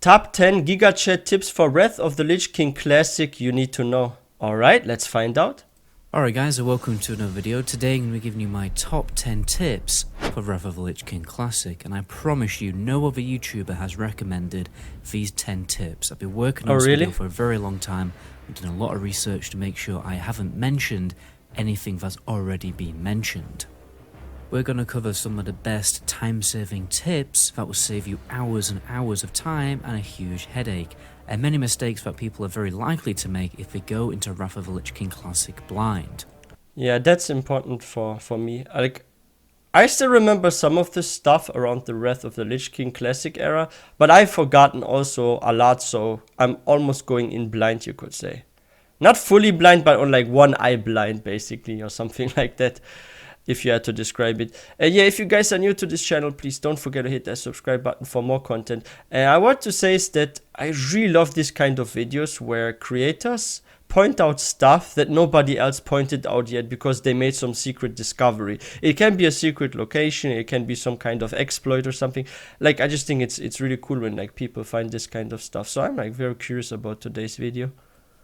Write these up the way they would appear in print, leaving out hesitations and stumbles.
Top 10 Gigachad tips for Wrath of the Lich King Classic you need to know. Alright, let's find out. Alright guys, and welcome to another video. Today I'm going to be giving you my top 10 tips for Wrath of the Lich King Classic, and I promise you no other YouTuber has recommended these 10 tips. I've been working on this video for a very long time. I've done a lot of research to make sure I haven't mentioned anything that's already been mentioned. We're going to cover some of the best time-saving tips that will save you hours and hours of time and a huge headache, and many mistakes that people are very likely to make if they go into Wrath of the Lich King Classic blind. Yeah, that's important for me. I still remember some of the stuff around the Wrath of the Lich King Classic era, but I've forgotten also a lot, so I'm almost going in blind, you could say. Not fully blind, but on like one eye blind, basically, or something like that, if you had to describe it. Yeah, if you guys are new to this channel, please don't forget to hit that subscribe button for more content. And I want to say is that I really love this kind of videos where creators point out stuff that nobody else pointed out yet because they made some secret discovery. It can be a secret location, it can be some kind of exploit or something. Like, I just think it's really cool when like people find this kind of stuff. So I'm like very curious about today's video.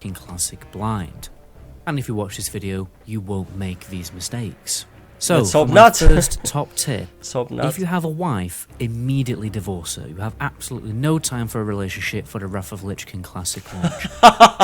In Classic blind. And if you watch this video, you won't make these mistakes. So, let's hope for not. my first top tip, Let's hope not. If you have a wife, immediately divorce her. You have absolutely no time for a relationship for the Wrath of the Lich King Classic launch.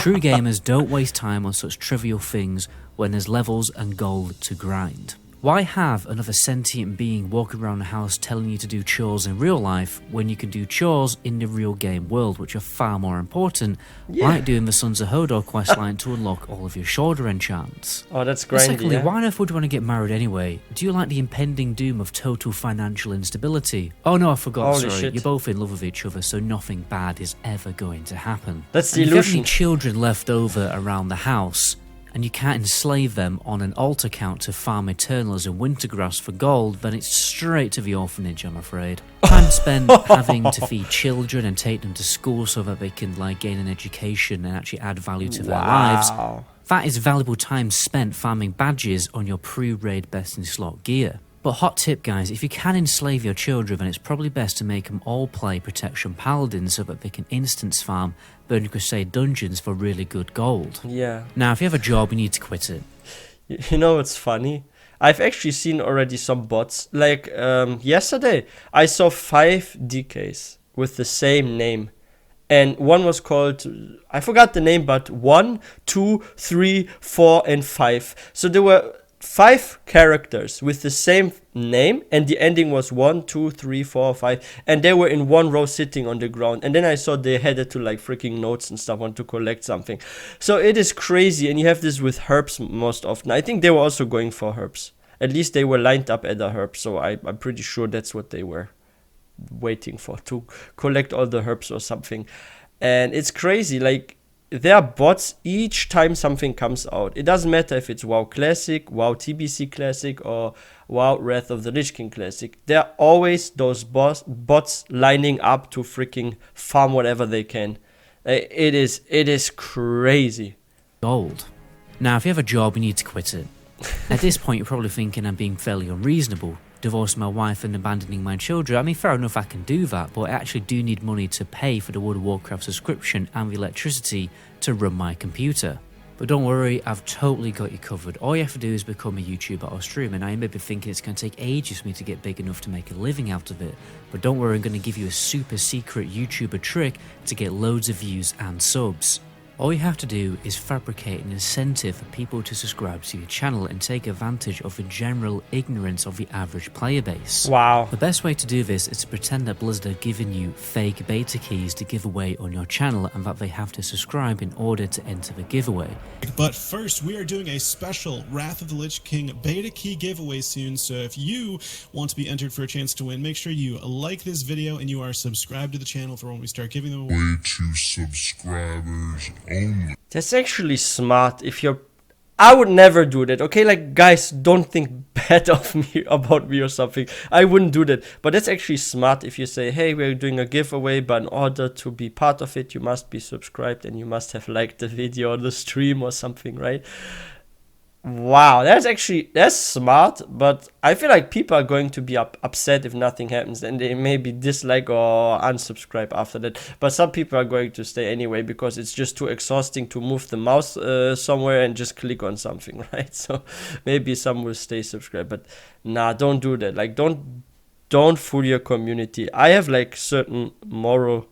True gamers don't waste time on such trivial things when there's levels and gold to grind. Why have another sentient being walking around the house telling you to do chores in real life when you can do chores in the real game world, which are far more important, like doing the Sons of Hodor questline to unlock all of your shoulder enchants? Oh, that's grindy. Secondly, why on earth would you want to get married anyway? Do you like the impending doom of total financial instability? Oh no, I forgot, Holy sorry. shit. You're both in love with each other, so nothing bad is ever going to happen. That's the And if you have illusion. any children left over around the house, and you can't enslave them on an alt account to farm Eternals and Wintergrass for gold, then it's straight to the orphanage, I'm afraid. Time spent having to feed children and take them to school so that they can like gain an education and actually add value to their lives. That is valuable time spent farming badges on your pre-raid best in slot gear. But hot tip guys, if you can enslave your children, then it's probably best to make them all play Protection Paladin so that they can instance farm Burning Crusade dungeons for really good gold. Yeah. Now if you have a job, you need to quit it. You know what's funny? I've actually seen already some bots. Like yesterday, I saw 5 DKs with the same name. And one was called, I forgot the name, but 1, 2, 3, 4, and 5. So there were 5 characters with the same name, and the ending was 1, 2, 3, 4, 5, and they were in one row sitting on the ground. And then I saw they headed to like freaking notes and stuff on to collect something. So it is crazy, and you have this with herbs most often. I think they were also going for herbs. At least they were lined up at a herb, so I'm pretty sure that's what they were waiting for, to collect all the herbs or something. And it's crazy, like, there are bots each time something comes out. It doesn't matter if it's WoW Classic, WoW TBC Classic, or WoW Wrath of the Lich King Classic. There are always those bots lining up to freaking farm whatever they can. It is crazy. Gold. Now if you have a job, you need to quit it. At this point you're probably thinking I'm being fairly unreasonable. Divorcing my wife and abandoning my children. I mean, fair enough, I can do that, but I actually do need money to pay for the World of Warcraft subscription and the electricity to run my computer. But don't worry, I've totally got you covered. All you have to do is become a YouTuber or streamer. Now you may be thinking it's going to take ages for me to get big enough to make a living out of it, but don't worry, I'm going to give you a super secret YouTuber trick to get loads of views and subs. All you have to do is fabricate an incentive for people to subscribe to your channel and take advantage of the general ignorance of the average player base. Wow. The best way to do this is to pretend that Blizzard are giving you fake beta keys to give away on your channel and that they have to subscribe in order to enter the giveaway. But first, we are doing a special Wrath of the Lich King beta key giveaway soon, so if you want to be entered for a chance to win, make sure you like this video and you are subscribed to the channel for when we start giving them away to subscribers only. That's actually smart. I would never do that, okay? Like, guys, don't think bad of me, about me or something. I wouldn't do that. But that's actually smart if you say, hey, we're doing a giveaway, but in order to be part of it, you must be subscribed and you must have liked the video or the stream or something, right? Wow, that's smart, but I feel like people are going to be upset if nothing happens, and they maybe dislike or unsubscribe after that. But some people are going to stay anyway because it's just too exhausting to move the mouse somewhere and just click on something, right? So maybe some will stay subscribed, but nah, don't do that. Like don't fool your community. I have like certain moral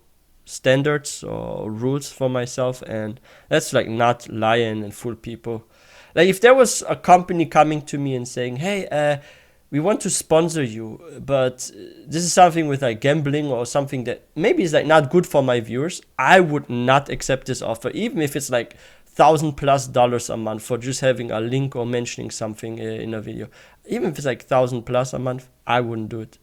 standards or rules for myself, and that's like not lying and fool people. Like if there was a company coming to me and saying, "Hey, we want to sponsor you, but this is something with like gambling or something that maybe is like not good for my viewers," I would not accept this offer, even if it's like $1,000+ a month for just having a link or mentioning something in a video. Even if it's like $1,000+ a month, I wouldn't do it.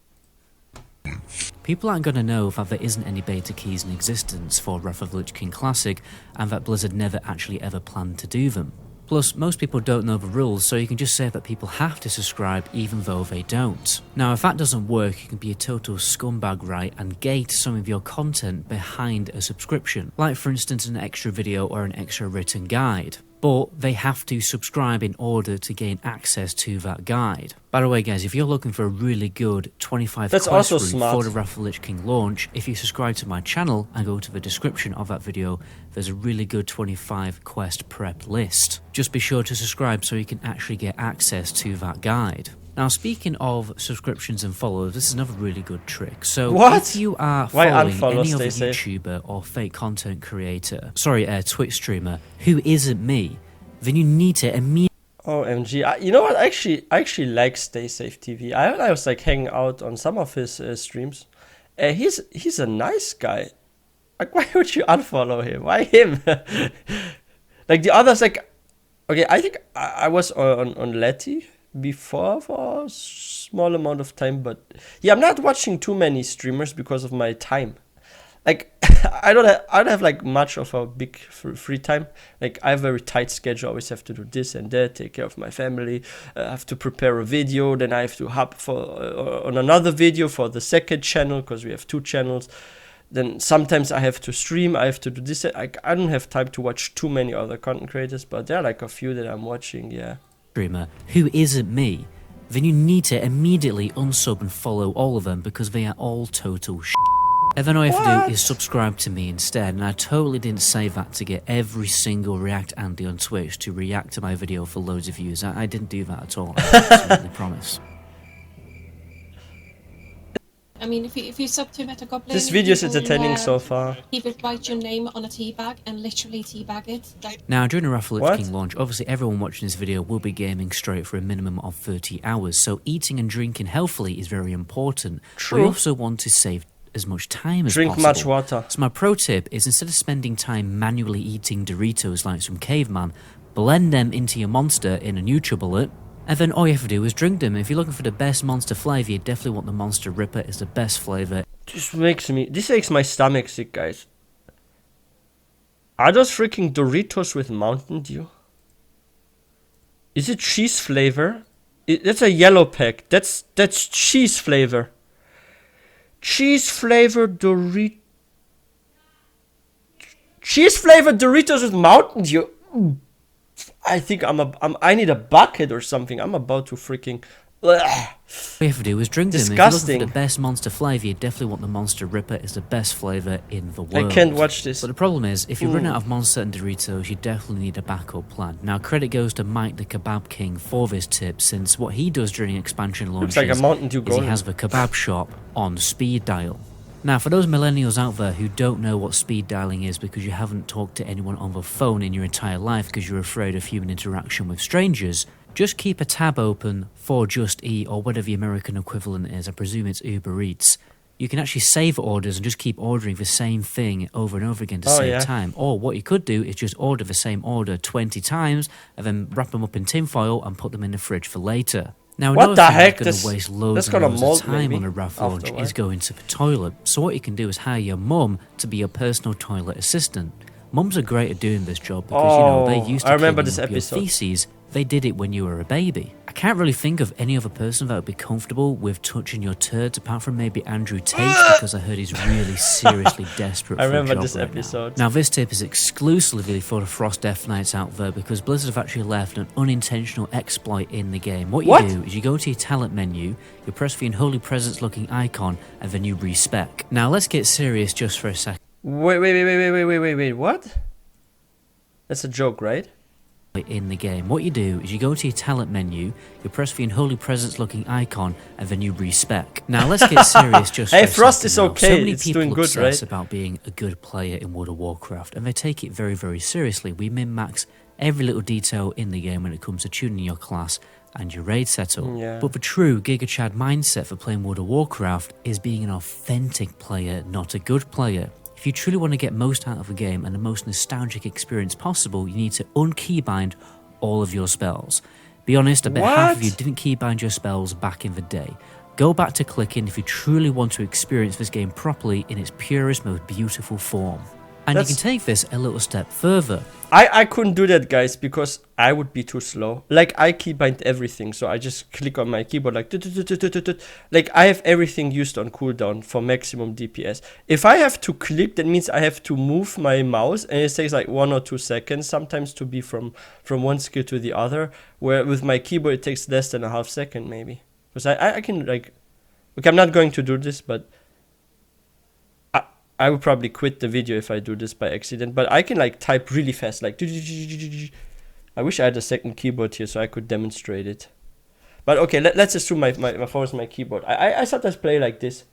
People aren't going to know that there isn't any beta keys in existence for Wrath of the Lich King Classic, and that Blizzard never actually ever planned to do them. Plus, most people don't know the rules, so you can just say that people have to subscribe even though they don't. Now, if that doesn't work, you can be a total scumbag, right, and gate some of your content behind a subscription, like for instance an extra video or an extra written guide. But they have to subscribe in order to gain access to that guide. By the way, guys, if you're looking for a really good 25 That's quest also route smart. for the Wrath of the Lich King launch, if you subscribe to my channel and go to the description of that video, there's a really good 25 quest prep list. Just be sure to subscribe so you can actually get access to that guide. Now, speaking of subscriptions and follows, this is another really good trick. So, What? if you are Why following unfollow, any other stay safe? YouTuber or fake content creator, Twitch streamer, who isn't me, then you need to immediately OMG. You know what? I actually like Stay Safe TV. I was like hanging out on some of his streams. He's a nice guy. Like, why would you unfollow him? Why him? Like the others, like, okay, I think I was on Letty before for a small amount of time, but yeah, I'm not watching too many streamers because of my time. Like, I don't have like much of a big free time. Like, I have a very tight schedule. I always have to do this and that, take care of my family. I have to prepare a video, then I have to hop on another video for the second channel because we have 2 channels. Then sometimes I have to stream. I have to do this. I don't have time to watch too many other content creators, but there are like a few that I'm watching. Yeah. streamer who isn't me, then you need to immediately unsub and follow all of them because they are all total shit. And then all you have to do is subscribe to me instead, and I totally didn't say that to get every single React Andy on Twitch to react to my video for loads of views. I didn't do that at all, I absolutely promise. I mean, if you sub to MetaGoblin, This video is he will, entertaining so far. He will write your name on a tea bag and literally teabag it. Now, during the Wrath of the Lich What? King launch, obviously everyone watching this video will be gaming straight for a minimum of 30 hours, so eating and drinking healthily is very important. True. But you also want to save as much time as Drink possible. much water. So my pro tip is, instead of spending time manually eating Doritos like some caveman, blend them into your monster in a NutriBullet, and then all you have to do is drink them. If you're looking for the best monster flavour, you definitely want the Monster Ripper. It's the best flavour. This makes my stomach sick, guys. Are those freaking Doritos with Mountain Dew? Is it cheese flavor? That's a yellow pack. That's cheese flavor. Cheese flavored Doritos. Cheese flavored Doritos with Mountain Dew. I think I need a bucket or something. I'm about to freaking. Ugh. All you have to do is drink them. If Disgusting. you're looking for the best monster flavour, you definitely want the Monster Ripper. It's the best flavour in the I world. can't watch this. But the problem is, if you run out of Monster and Doritos, you definitely need a backup plan. Now, credit goes to Mike the Kebab King for this tip, since what he does during expansion launches Looks like a Mountain Dew is he golden. has the kebab shop on speed dial. Now, for those millennials out there who don't know what speed dialing is because you haven't talked to anyone on the phone in your entire life because you're afraid of human interaction with strangers, just keep a tab open for Just Eat, or whatever the American equivalent is. I presume it's Uber Eats. You can actually save orders and just keep ordering the same thing over and over again to save time. Or what you could do is just order the same order 20 times and then wrap them up in tinfoil and put them in the fridge for later. Now, What the heck? Going This- to waste that's loads and gonna loads mold of time maybe on a RAF after launch a while. is going to the toilet. So what you can do is hire your mum to be your personal toilet assistant. Mums are great at doing this job because, you know, they used to I remember cleaning this up your episode. feces. They did it when you were a baby. I can't really think of any other person that would be comfortable with touching your turds apart from maybe Andrew Tate, because I heard he's really seriously desperate for a job. I remember this right episode. Now this tip is exclusively for the Frost Death Knights out there, because Blizzard have actually left an unintentional exploit in the game. What you do is you go to your talent menu, you press the Unholy Presence looking icon, and then you respec. Now let's get serious just for a second. Wait, what? That's a joke, right? In the game. What you do is you go to your talent menu, you press the Unholy Presence looking icon, and then you respec. Now let's get serious just for Hey, a Frost second is now. okay, So many it's people doing good, obsess right? about being a good player in World of Warcraft, and they take it very, very seriously. We min-max every little detail in the game when it comes to tuning your class and your raid setup. Yeah. But the true Gigachad mindset for playing World of Warcraft is being an authentic player, not a good player. If you truly want to get most out of a game and the most nostalgic experience possible, you need to unkeybind all of your spells. Be honest, I bet half of you didn't keybind your spells back in the day. Go back to clicking if you truly want to experience this game properly in its purest, most beautiful form. And you can take this a little step further. I couldn't do that, guys, because I would be too slow. Like, I keybind everything, so I just click on my keyboard like like I have everything used on cooldown for maximum DPS. If I have to click, that means I have to move my mouse, and it takes like 1 or 2 seconds sometimes to be from one skill to the other, where with my keyboard it takes less than a half second maybe. Because I can, like, okay, I'm not going to do this, but I would probably quit the video if I do this by accident, but I can like type really fast, like I wish I had a second keyboard here so I could demonstrate it. But okay, let's assume my phone is my keyboard. I sometimes play like this.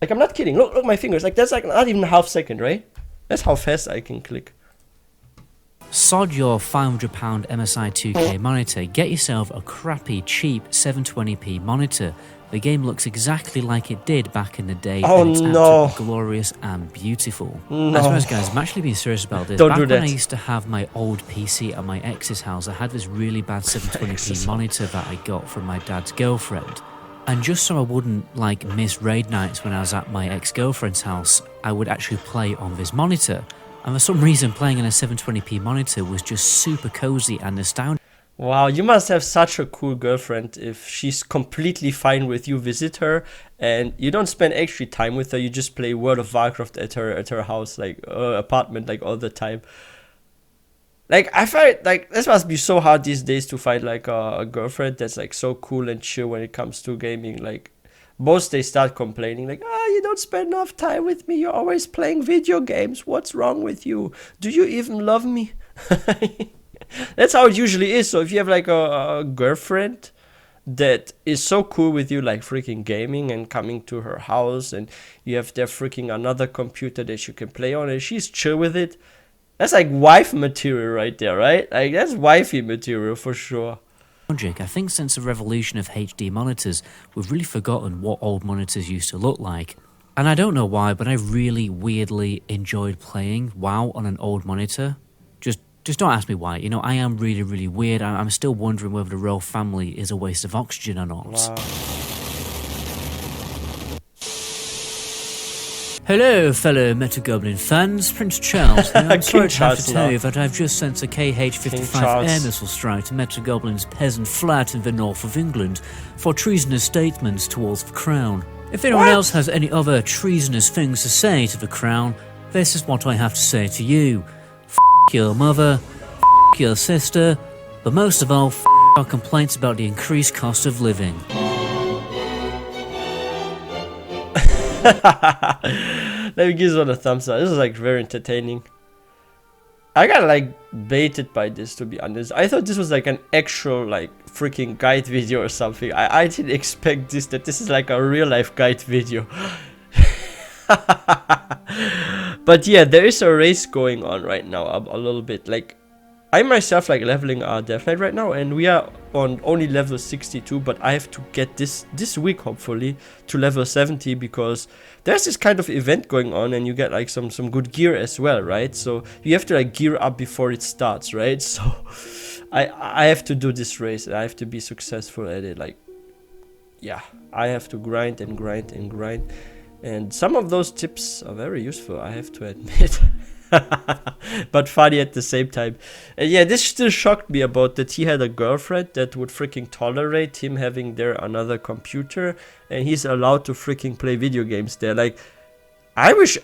Like, I'm not kidding. Look my fingers. Like, that's like not even a half second, right? That's how fast I can click. Sod your £500 MSI 2K monitor. Get yourself a crappy, cheap 720p monitor. The game looks exactly like it did back in the day, and it's absolutely glorious and beautiful. I suppose, guys, I'm actually being serious about this. Back when I used to have my old PC at my ex's house, I had this really bad 720p monitor that I got from my dad's girlfriend. And just so I wouldn't, like, miss raid nights when I was at my ex-girlfriend's house, I would actually play on this monitor. And for some reason, playing on a 720p monitor was just super cozy and nostalgic. Wow, you must have such a cool girlfriend if she's completely fine with you visit her and you don't spend extra time with her, you just play World of Warcraft at her house, like apartment, like all the time. Like, I find like this must be so hard these days to find like a girlfriend that's like so cool and chill when it comes to gaming. Like, most they start complaining like, you don't spend enough time with me, you're always playing video games, what's wrong with you, do you even love me? That's how it usually is. So if you have like a girlfriend that is so cool with you, like freaking gaming and coming to her house, and you have there freaking another computer that you can play on, and she's chill with it, that's like wife material right there, right? Like, that's wifey material for sure. I think since the revolution of HD monitors, we've really forgotten what old monitors used to look like. And I don't know why, but I really weirdly enjoyed playing WoW on an old monitor. Just don't ask me why. You know, I am really, really weird. I'm still wondering whether the royal family is a waste of oxygen or not. Wow. Hello, fellow MetaGoblin fans. Prince Charles here. I'm sorry to have to tell you that I've just sent a KH-55 air missile strike to MetaGoblin's peasant flat in the north of England for treasonous statements towards the crown. If anyone else has any other treasonous things to say to the crown, this is what I have to say to you. Your mother, your sister, but most of all, our complaints about the increased cost of living. Let me give this one a thumbs up. This is like very entertaining. I got like baited by this, to be honest. I thought this was like an actual like freaking guide video or something. I didn't expect that this is like a real life guide video. But yeah, there is a race going on right now a little bit. Like, I myself like leveling our Death Knight right now, and we are on only level 62, but I have to get this week hopefully to level 70, because there's this kind of event going on and you get like some good gear as well, right? So you have to like gear up before it starts, right? So I have to do this race and I have to be successful at it. Like, yeah, I have to grind and grind and grind. And some of those tips are very useful, I have to admit. But funny at the same time. And yeah, this still shocked me about that he had a girlfriend that would freaking tolerate him having there another computer, and he's allowed to freaking play video games there. Like, I wish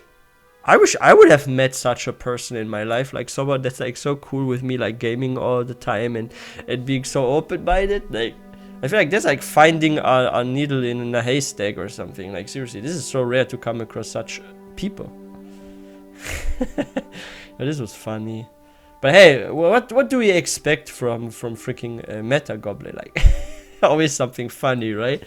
I would have met such a person in my life, like someone that's like so cool with me, like gaming all the time and being so open-minded. Like, I feel like that's like finding a needle in a haystack or something. Like, seriously, this is so rare to come across such people. But this was funny. But hey, what do we expect from freaking MetaGoblin? Like, always something funny, right?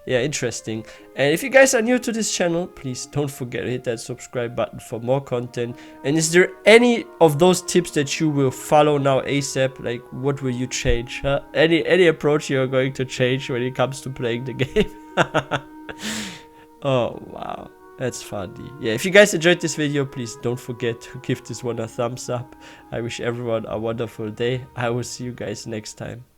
Yeah, interesting. And if you guys are new to this channel, please don't forget to hit that subscribe button for more content. And is there any of those tips that you will follow now ASAP? Like, what will you change? Huh? Any approach you're going to change when it comes to playing the game? Oh, wow. That's funny. Yeah, if you guys enjoyed this video, please don't forget to give this one a thumbs up. I wish everyone a wonderful day. I will see you guys next time.